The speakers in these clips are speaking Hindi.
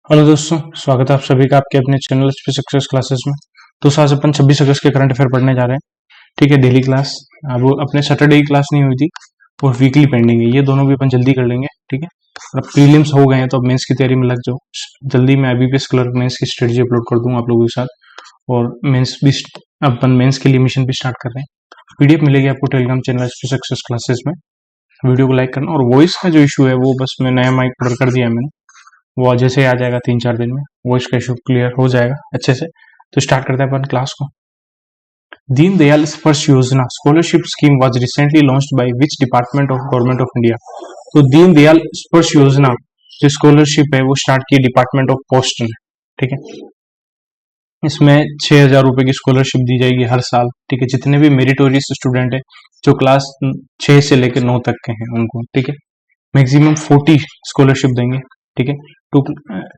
हेलो दोस्तों, स्वागत है आप सभी का आपके अपने चैनल एचपी सक्सेस क्लासेस में। दोस्तों आज अपन 26 अगस्त के करंट अफेयर पढ़ने जा रहे हैं। ठीक है, डेली क्लास। अब अपने सैटरडे की क्लास नहीं हुई थी और वीकली पेंडिंग है, ये दोनों भी अपन जल्दी कर लेंगे। ठीक है, अब प्रीलिम्स हो गए हैं तो अब मेंस की तैयारी में लग जाओ जल्दी। मैं IBPS क्लर्क मेंस की स्ट्रेटजी अपलोड कर दूंगा आप लोगों के साथ, और मेंस भी अपन मेंस के लिए मिशन भी स्टार्ट कर रहे हैं। PDF मिलेगी आपको Telegram channel HP success classes में। वीडियो को लाइक करना, और वॉइस का जो इशू है वो बस मैं नया माइक ऑर्डर कर दिया है मैंने, वो जैसे ही आ जाएगा 3-4 दिन में वॉइस का इशू क्लियर हो जाएगा अच्छे से। तो स्टार्ट करते हैं अपन क्लास को। दीन दयाल स्पर्श योजना scholarship scheme was recently launched by which department of government of India. तो दीन दयाल स्पर्श योजना जो स्कॉलरशिप है वो स्टार्ट की डिपार्टमेंट ऑफ पोस्ट ने। ठीक है, इसमें 6,000 रुपए की स्कॉलरशिप दी जाएगी हर साल। ठीक है, जितने भी मेरिटोरियस स्टूडेंट है जो क्लास 6 से लेकर 9 तक के हैं उनको। ठीक है, मैक्सिमम 40 स्कॉलरशिप देंगे। ठीक है, to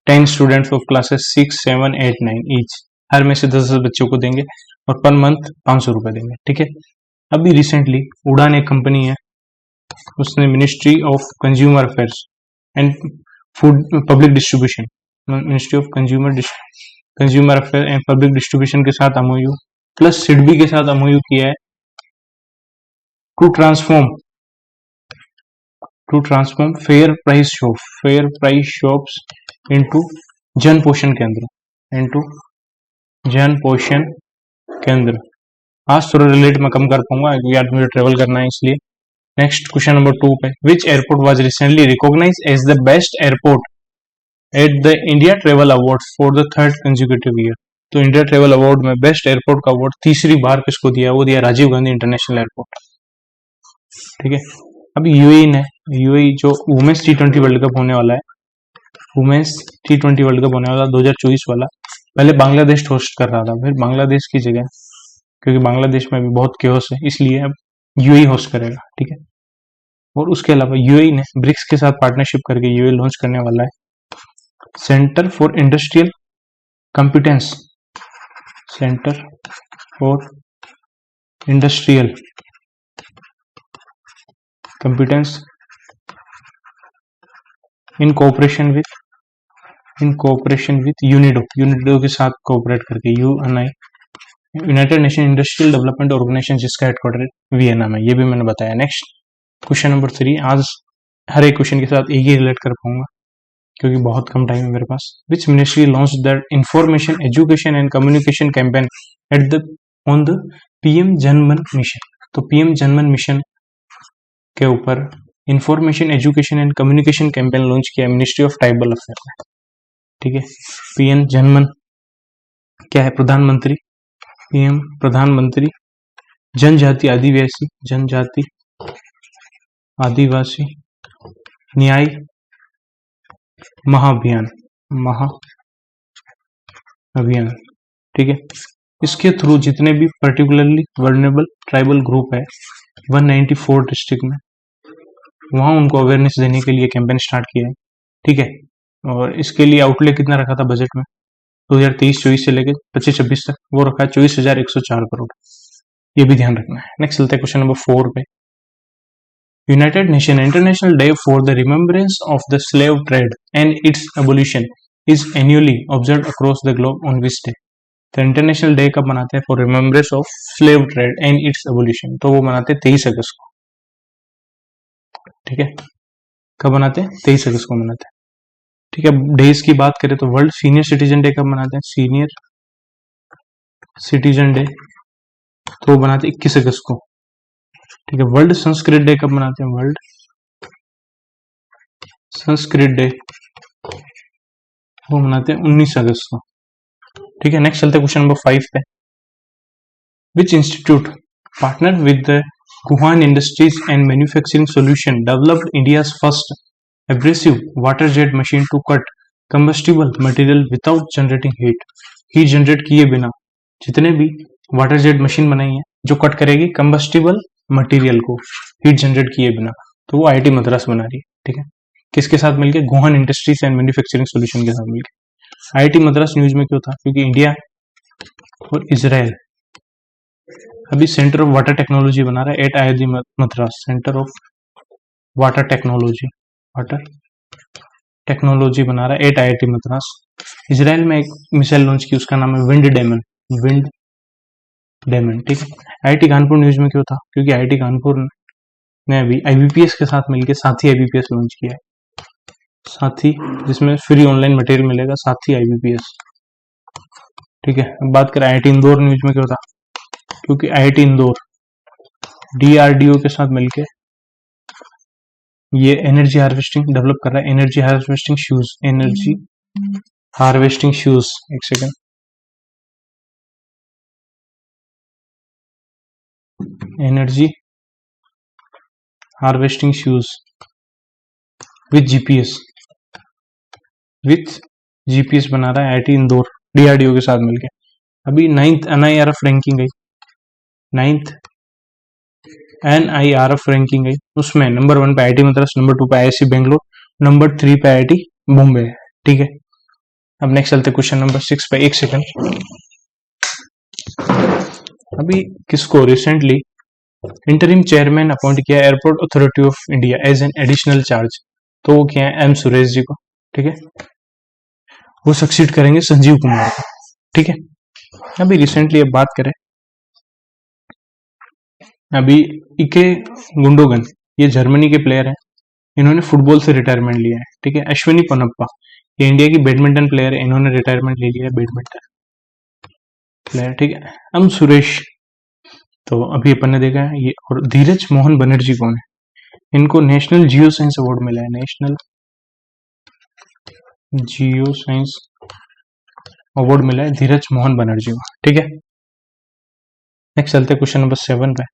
10 students of classes 6, 7, 8, 9 each, हर में से 10 बच्चों को देंगे, और पर मंथ 500 रुपए देंगे। ठीक है, अभी रिसेंटली उड़ान एक कंपनी है, उसने ministry of consumer affairs and food public distribution, ministry of consumer affair and public distribution के साथ MOU प्लस सिडबी के साथ MOU किया है to transform fair price shops into Jan Poshan केंद्र। आज थोड़ा रिलेट मैं कम कर पाऊंगा क्योंकि आज मुझे ट्रेवल करना है इसलिए। नेक्स्ट क्वेश्चन नंबर 2 पे, which airport was recently recognise as the best airport at the India travel award for the third consecutive year. तो इंडिया ट्रेवल अवार्ड में बेस्ट एयरपोर्ट का अवार्ड तीसरी बार किसको दिया? वो दिया राजीव गांधी इंटरनेशनल एयरपोर्ट। ठीक है, अभी यूएई जो वुमेन्स T20 वर्ल्ड कप होने वाला है, वुमेन्स T20 वर्ल्ड कप होने वाला 2024 वाला, पहले बांग्लादेश होस्ट कर रहा था, फिर बांग्लादेश की जगह, क्योंकि बांग्लादेश में भी बहुत केओस है, इसलिए अब यूएई होस्ट करेगा। ठीक है, और उसके अलावा यूएई ने ब्रिक्स के साथ पार्टनरशिप करके यूएई लॉन्च करने वाला है centre for industrial competence in cooperation with UNIDO के साथ कोऑपरेट करके, United Nation Industrial Development Organisation, जिसका हेडक्वार्टर वियना में, ये भी मैंने बताया। नेक्स्ट क्वेश्चन नंबर 3, आज हर एक क्वेश्चन के साथ एक ही रिलेट कर पाऊंगा क्योंकि बहुत कम टाइम है मेरे पास। Which ministry launch that information education and communication campaign on the PM Janman mission. तो PM जनमन मिशन के ऊपर information education and communication campaign launch किया मिनिस्ट्री ऑफ ट्राइबल अफेयर में। ठीक है, PM जनमन क्या है? प्रधानमंत्री, PM प्रधानमंत्री जनजाति आदिवासी न्याय महाअभियान। ठीक है, इसके थ्रू जितने भी पर्टिकुलरली वर्नेबल ट्राइबल ग्रुप है 194 डिस्ट्रिक्ट में, वहां उनको अवेयरनेस देने के लिए कैंपेन स्टार्ट किया है। ठीक है, और इसके लिए आउटले कितना रखा था बजट में 2023-24 से लेकर 25-26 तक? वो रखा है 24,104 करोड़। ये भी ध्यान रखना है। नेक्स्ट चलते हैं क्वेश्चन नंबर 4 पे। United nation international day for the remembrance of the slave trade and it's abolition is annually observe across the globe on which day. तो इंटरनेशनल डे कब मनाते हैं for remembrance of slave trade and it's abolition? तो वो मनाते हैं 23 अगस्त को। ठीक है, कब मनाते हैं? 23 अगस्त को मनाते हैं। ठीक है, डेज की बात करें तो वर्ल्ड सीनियर सिटीजन डे कब मनाते हैं? सीनियर सिटीजन डे तो वो बनाते हैं 21 अगस्त को। ठीक है, वर्ल्ड संस्कृत डे कब मनाते हैं? वर्ल्ड संस्कृत डे वो मनाते हैं 19 अगस्त को। ठीक है, नेक्स्ट चलते हैं क्वेश्चन नंबर 5 पे। Which institute partner with the Guhan industries and manufacturing solution developed India's first abrasive water jet machine to cut combustible material without generating heat generate किए बिना जितने भी वाटर जेट मशीन बनाई है जो कट करेगी कंबस्टिबल मटेरियल को हीट जनरेट किए बिना, तो वो IIT मद्रास बना रही है। ठीक है, किसके साथ मिलके? Gohan industries and manufacturing solution के साथ मिलके। IIT मद्रास न्यूज में क्यों था? क्योंकि इंडिया और इजराइल अभी सेंटर ऑफ वाटर टेक्नोलॉजी बना रहा है at IIT Madras, centre of water technology technology बना रहा है एट IIT मद्रास। इसराइल में एक मिसाइल लॉन्च की, उसका नाम है विंड डेमन, विंड डेमन, ठीक है। IIT कानपुर न्यूज में क्यों था? क्योंकि IIT कानपुर ने अभी IBPS के साथ मिलकर साथी IBPS लॉन्च किया है, साथी, जिसमें फ्री ऑनलाइन मटेरियल मिलेगा, साथी IBPS, ठीक है। अब बात करें IIT इंदौर न्यूज में क्यों था? क्योंकि IIT इंदौर DRDO के साथ मिलके ये एनर्जी हार्वेस्टिंग डेवलप कर रहा है, energy harvesting shoes, energy harvesting shoes, एक second, energy harvesting shoes with GPS बना रहा है IIT इंदौर DRDO के साथ मिलके। अभी 9th NIRF रैंकिंग गई, 9th NIRF रैंकिंग गई, उसमें नंबर 1 पे IIT मद्रास, नंबर 2 पे IISc बेंगलोर, नंबर 3 पे IIT बॉम्बे, ठीक है। अब नेक्स्ट चलते क्वेश्चन नंबर 6 पे, एक सेकंड। अभी किसको रिसेंटली इंटरिम चेयरमैन अपॉइंट किया airport authority of India as an additional charge? तो वो क्या है? M सुरेश जी को, ठीक है। वो सक्सीड करेंगे संजीव कुमार को, ठीक है। अभी रिसेंटली अब बात करें, अभी इके गुंडोगन, ये जर्मनी के प्लेयर हैं, इन्होंने फुटबॉल से रिटायरमेंट लिया है, ठीक है। अश्विनी पोनप्पा, ये इंडिया की बैडमिंटन प्लेयर है, इन्होंने रिटायरमेंट ले लिया है, बैडमिंटन प्लेयर, ठीक है। हम सुरेश, तो अभी अपन ने देखा है ये। और धीरज मोहन बनर्जी कौन है? इनको नेशनल जियो साइंस अवार्ड मिला है, नेशनल जियो साइंस अवार्ड मिला है धीरज मोहन बनर्जी को, ठीक है। नेक्स्ट चलते क्वेश्चन नंबर 7 पे।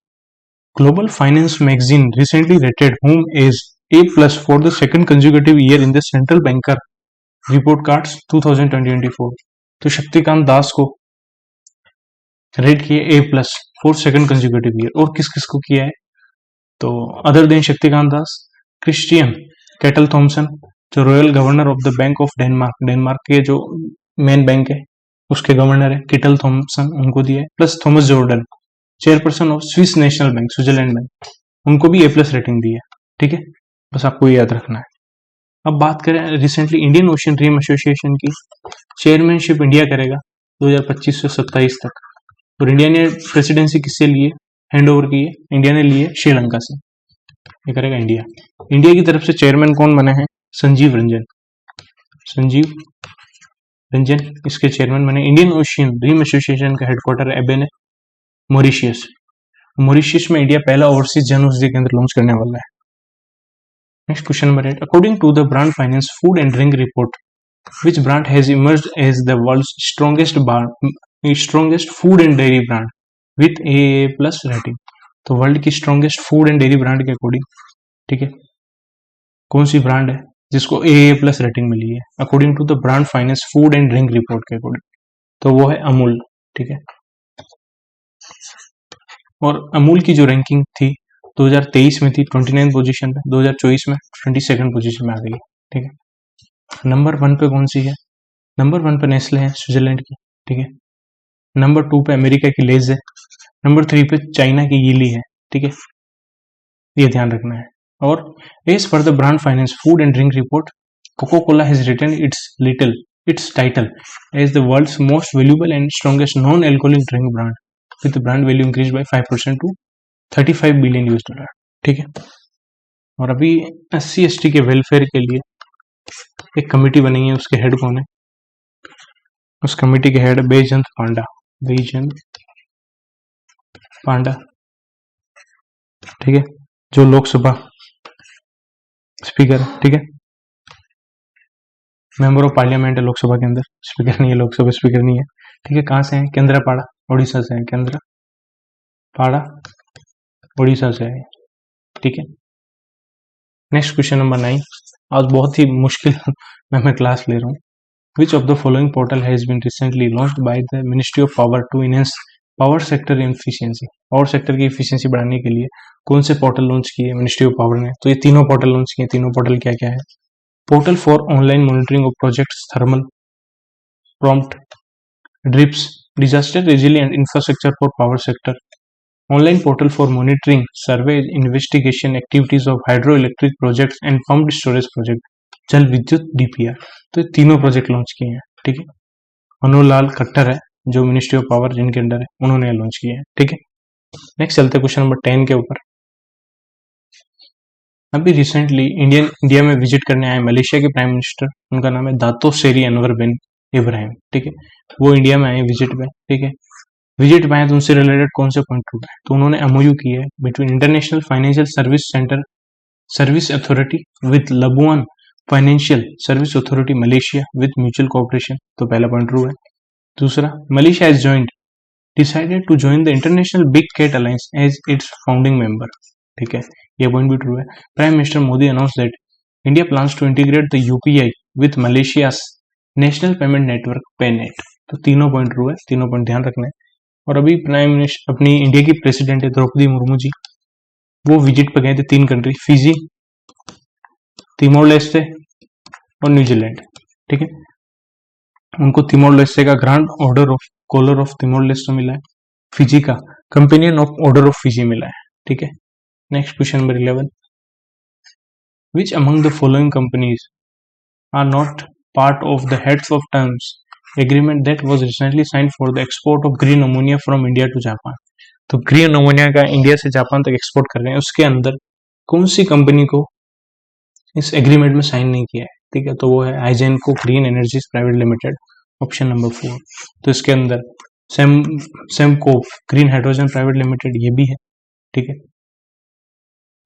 Global finance magazine recently rated whom as A+ for the second consecutive year in the central banker report cards 2024। तो शक्तिकांत दास को रेट किया A+ for second consecutive year. और किस किस को किया है? तो other than Shaktikanta Das, Christian cattle Thompson, जो royal governor of the bank of Denmark, Denmark के जो मेन बैंक है उसके गवर्नर है किटल थॉमसन, उनको दिया है। Plus Thomas Jordan, chairperson of Swiss national bank, Switzerland bank, उनको भी A+ रेटिंग दी है, ठीक है। बस आपको ये याद रखना है। अब बात करें recently Indian ocean dream association की, चेयरमैनशिप इंडिया करेगा 2025 से 27 तक। और इंडिया ने प्रेसिडेंसी किससे लिए हैंड ओवर की है? इंडिया ने लिए श्रीलंका से, ये करेगा इंडिया। इंडिया की तरफ से चेयरमैन कौन बने हैं? संजीव रंजन, संजीव रंजन इसके चेयरमैन बने। इंडियन ओशियन ड्रीम एसोसिएशन का हेडक्वार्टर एबेन है मॉरिशियस। मॉरिशियस में इंडिया पहला ओवरसीज जन औषधि केंद्र लॉन्च करने वाला है। Next question number 8। According to the brand finance food and drink report, which brand has emerged as the world's strongest food and dairy brand with AA+ rating? तो वर्ल्ड की strongest food and dairy brand के अकॉर्डिंग, ठीक है, कौन सी ब्रांड है जिसको AA+ रेटिंग मिली है according to the brand finance food and drink report के अकॉर्डिंग? तो वो है अमूल, ठीक है। और अमूल की जो रैंकिंग थी 2023 में थी 29 पोजीशन पे, 2024 में 22nd पोजीशन में आ गई, ठीक है। नंबर 1 पे कौन सी है? नंबर 1 पे नेस्ले है स्विट्जरलैंड की, ठीक है। नंबर 2 पे अमेरिका की लेज है। नंबर 3 पे चाइना की यीली है, ठीक है, ये ध्यान रखना है। और एज पर the brand finance food and drink report, Coca Cola has retained its title as the world's most valuable and strongest non-alcoholic drink brand with the brand value increased by 5% to $35 billion, ठीक है। और अभी SC/ST के वेलफेयर के लिए एक कमेटी बनी है, उसके हेड कौन है? उस कमेटी के हेड बैजयंत पांडा, बैजयंत पांडा, ठीक है, जो लोकसभा स्पीकर है, ठीक है, मेंबर ऑफ पार्लियामेंट है लोकसभा के अंदर, स्पीकर नहीं है, लोकसभा स्पीकर नहीं है, ठीक है। कहाँ से है? केंद्रापाड़ा, उड़ीसा से है, केंद्रापाड़ा उड़ीसा से है, ठीक है। Next question number 9। आज बहुत ही मुश्किल में मैं क्लास ले रहा हूँ। Which of the following portal has been recently launched by the Ministry of Power to enhance power sector efficiency? Power sector की एफिशिएंसी बढ़ाने के लिए कौन से पोर्टल लॉन्च किए मिनिस्ट्री ऑफ पावर ने? तो ये तीनों पोर्टल लॉन्च किए। तीनों पोर्टल क्या क्या है? Portal for online monitoring of projects, thermal prompt, drips, disaster resilient infrastructure for power sector, online portal for monitoring survey investigation activities of hydro electric projects and pumped storage project, जल विद्युत डीपीआर। तो ये तीनों प्रोजेक्ट लॉन्च किए हैं, ठीक है। मनोहर लाल खट्टर है जो मिनिस्ट्री ऑफ पावर जिनके अंडर है, उन्होंने लॉन्च किए हैं, ठीक है। नेक्स्ट चलते हैं क्वेश्चन नंबर 10 के ऊपर। अभी रिसेंटली इंडिया में विजिट करने आए मलेशिया के प्राइम मिनिस्टर, उनका नाम है दातो सेरी अनवर बिन इब्राहिम, ठीक है। वो इंडिया में आए विजिट पे, ठीक है। विजिट पे आए तो उनसे रिलेटेड कौन से पॉइंट उठाए, तो उन्होंने एमओयू किया है between international financial service centre service authority with Labuan financial service authority Malaysia with mutual cooperation. तो पहला पॉइंट ट्रू है। दूसरा, Malaysia has decided to join the international big cat alliance as its founding member, ठीक है, ये पॉइंट भी ट्रू है। Prime minister Modi announce that India plans to integrate the UPI with Malaysia's national payment network PayNet. तो तीनों पॉइंट ट्रू है, तीनों पॉइंट ध्यान रखना है। और अभी प्राइम मिनिस्टर अपनी इंडिया की प्रेसिडेंट है द्रौपदी मुर्मू जी, वो विजिट पे गए थे 3 कंट्री, फिजी, तिमोर लेस्टे और न्यूजीलैंड, ठीक है। उनको तिमोर लेस्टे का grand order of collar of Timor Leste मिला है, फिजी का companion of order of Fiji मिला है, ठीक है। Next question number 11, which among the following companies are not part of the heads of terms agreement that was recently signed for the export of green ammonia from India to Japan. तो ग्रीन अमोनिया का इंडिया से जापान तक एक्सपोर्ट कर रहे हैं, उसके अंदर कौन सी कंपनी को इस एग्रीमेंट में साइन नहीं किया है, ठीक है। तो वो है आइजेनको green energies private limited, option number 4। तो इसके अंदर Sembcorp green hydrogen private limited ये भी है, ठीक है,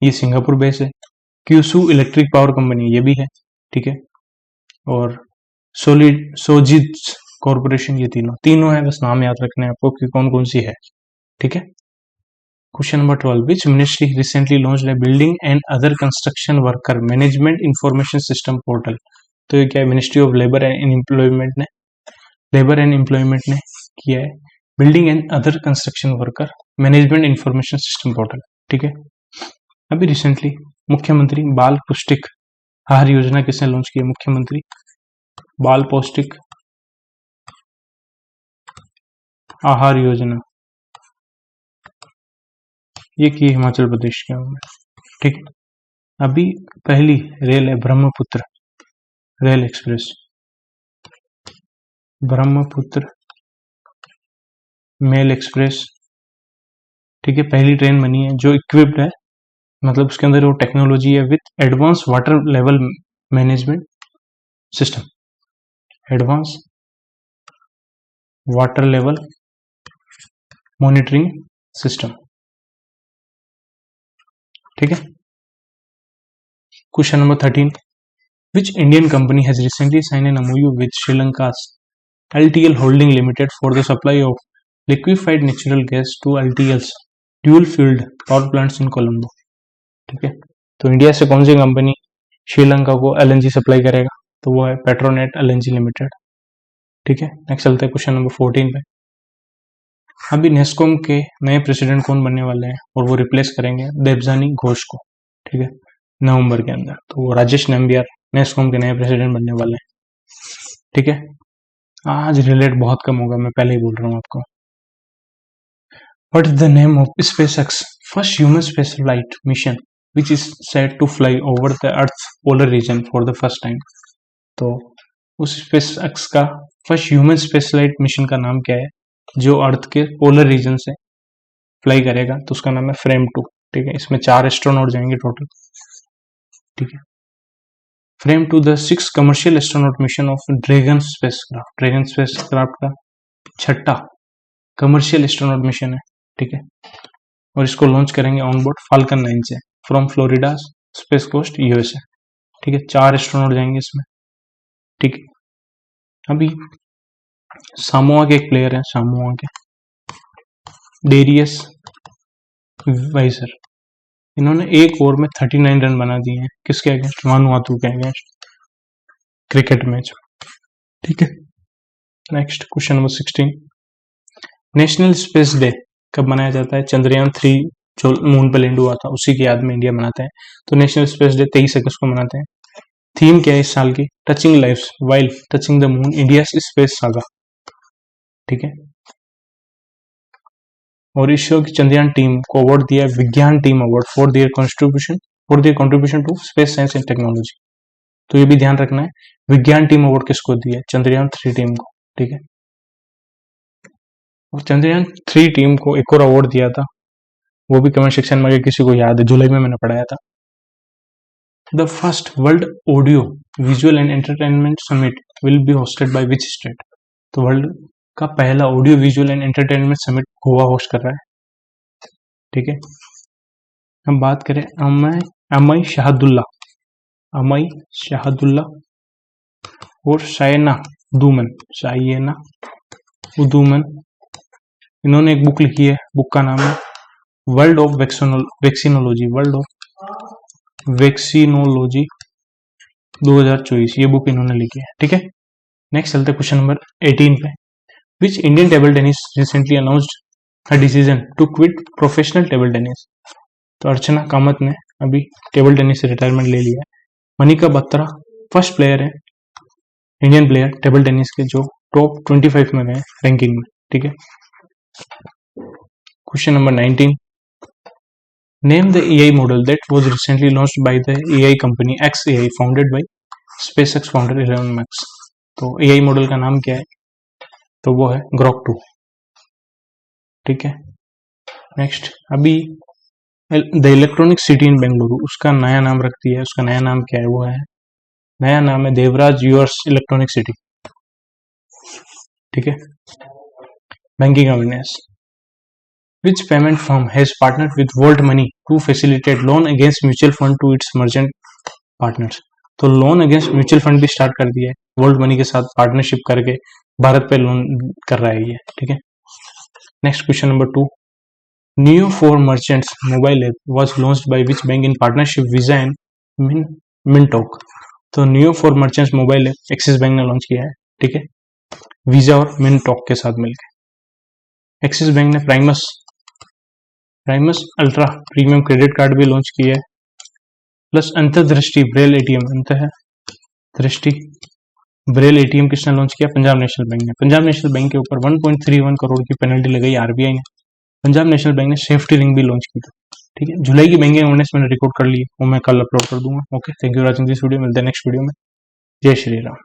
ये सिंगापुर बेस है। क्यूसू इलेक्ट्रिक पावर कंपनी ये भी है, ठीक है। और सोजित्स कॉर्पोरेशन, ये तीनों है, बस नाम याद रखना है आपको कि कौन कौन सी है, ठीक है। Question number 12, which ministry recently launched A building and other construction worker management information system portal. तो ये क्या है, ministry of labour and employment ने किया है building and other construction worker management information system portal, ठीक है। अभी रिसेंटली मुख्यमंत्री बाल पौष्टिक आहार योजना किसने लॉन्च की है, मुख्यमंत्री बाल पौष्टिक आहार योजना, ये की हिमाचल प्रदेश के में, ठीक। अभी पहली रेल है Brahmaputra rail express, Brahmaputra mail express, ठीक है, पहली ट्रेन बनी है जो इक्विप्ड है, मतलब उसके अंदर वो टेक्नोलॉजी है with advance water level management system, advance water level monitoring system, ठीक है। Question number 13, which Indian company has recently sign an MOU with Sri Lanka's LTL Holding Limited for the supply of liquefied natural gas to LTL's dual fueled power plants in Colombo, ठीक है। तो इंडिया से कौन सी कंपनी श्रीलंका को LNG सप्लाई करेगा, तो वो है पेट्रोनेट LNG लिमिटेड, ठीक है। नेक्स्ट चलते हैं क्वेश्चन नंबर 14 पे। अभी नेस्कॉम के नए प्रेसिडेंट कौन बनने वाले हैं, और वो रिप्लेस करेंगे देवजानी घोष को, ठीक है, नवंबर के अंदर। तो वो राजेश नंबियार नेस्कॉम के नए प्रेसिडेंट बनने वाले हैं, ठीक है। आज रिलेट बहुत कम होगा, मैं पहले ही बोल रहा हूँ आपको। What is the name of SpaceX first human space flight mission which is set to fly over the earth polar region for the first time. तो उस स्पेसएक्स का first human space flight mission का नाम क्या है, जो अर्थ के पोलर रीजन से फ्लाई करेगा, तो उसका नाम है फ्रेम 2, ठीक है। इसमें 4 एस्ट्रोनॉट जाएंगे टोटल, ठीक है। Frame 2 the 6th commercial astronaut mission of dragon spacecraft का 6ठा कमर्शियल एस्ट्रोनॉट मिशन है, ठीक है। और इसको लॉन्च करेंगे ऑन बोर्ड फाल्कन 9 से from Florida space coast USA, ठीक है। 4 एस्ट्रोनॉट जाएंगे इसमें, ठीक है। अभी सामोआ के एक प्लेयर है, सामोआ के डेरियस वाइजर, इन्होंने एक ओवर में 39 रन बना दिए हैं, किसके अगेंस्ट, वानुआतू के अगेंस्ट, क्रिकेट मैच, ठीक है। Next question number 16, national space day कब मनाया जाता है, चंद्रयान 3 जो मून पर लैंड हुआ था उसी की याद में इंडिया मनाता है। तो नेशनल स्पेस डे 23 अगस्त को मनाते हैं। थीम क्या है इस साल की, touching lives while touching the moon India space saga, ठीक है। और इस शो की चंद्रयान टीम को अवार्ड दिया Vigyan team award for their contribution to space science and technology, तो ये भी ध्यान रखना है। विज्ञान टीम अवार्ड किसको दिया है? चंद्रयान 3 टीम को, ठीक है। और चंद्रयान 3 टीम को एक और अवार्ड दिया था, वो भी कमेंट सेक्शन में अगर किसी को याद है, जुलाई में मैंने पढ़ाया था। The first world audio visual and entertainment summit will be hosted by which state? तो वर्ल्ड का पहला audio visual and entertainment summit Goa host कर रहा है, ठीक है। हम बात करें अमई शाहदुल्ला और शायना दुमन, इन्होंने एक बुक लिखी है, बुक का नाम है वर्ल्ड ऑफ वैक्सीनोलॉजी 2024, ये बुक इन्होंने लिखी है, ठीक है। नेक्स्ट चलते हैं क्वेश्चन नंबर 18 पे। Which Indian table tennis recently announced a decision to quit professional table tennis? तो अर्चना कामत ने अभी टेबल टेनिस से रिटायरमेंट ले लिया है। मनिका बत्रा फर्स्ट प्लेयर है, इंडियन प्लेयर टेबल टेनिस के, जो टॉप 25 में गए रैंकिंग में, ठीक है। Question number 19, name the AI model that was recently launched by the AI company XAI founded by SpaceX founder Elon Musk. तो AI मॉडल का नाम क्या है? तो वो है ग्रॉक 2, ठीक है। नेक्स्ट, अभी the electronic city in Bengaluru, उसका नया नाम रखती है, उसका नया नाम क्या है? वो है, नया नाम है देवराज यूर्स इलेक्ट्रॉनिक सिटी, ठीक है। Banking awareness, which payment firm has partnered with Volt Money to facilitate loan against mutual fund to its merchant partners? तो लोन अगेंस्ट म्यूचुअल फंड भी स्टार्ट कर दिया है, वोल्ट मनी के साथ पार्टनरशिप करके भारत पे लोन कर रहा है ये, ठीक है। Next question number 2, neo for merchants mobile app was launched by which bank in partnership visa and Mintoak? तो neo for merchants mobile app Axis bank ने लॉन्च किया है, ठीक है, वीजा और मिनटॉक के साथ मिलकर। एक्सिस बैंक ने Primus ultra premium credit card भी लॉन्च किया है, प्लस अंतर्दृष्टि ब्रेल एटीएम, अंतर्दृष्टि ब्रेल एटीएम किसने लॉन्च किया? पंजाब नेशनल बैंक ने। पंजाब नेशनल बैंक के ऊपर 1.31 करोड़ की पेनल्टी लगाई आरबीआई ने। पंजाब नेशनल बैंक ने सेफ्टी रिंग भी लॉन्च की थी, ठीक है। जुलाई की बैंकिंग अवेयरनेस मैंने रिकॉर्ड कर ली है, वो मैं कल अपलोड कर दूंगा। Okay, thank you for watching this video, मिलते हैं नेक्स्ट वीडियो में। जय श्री राम।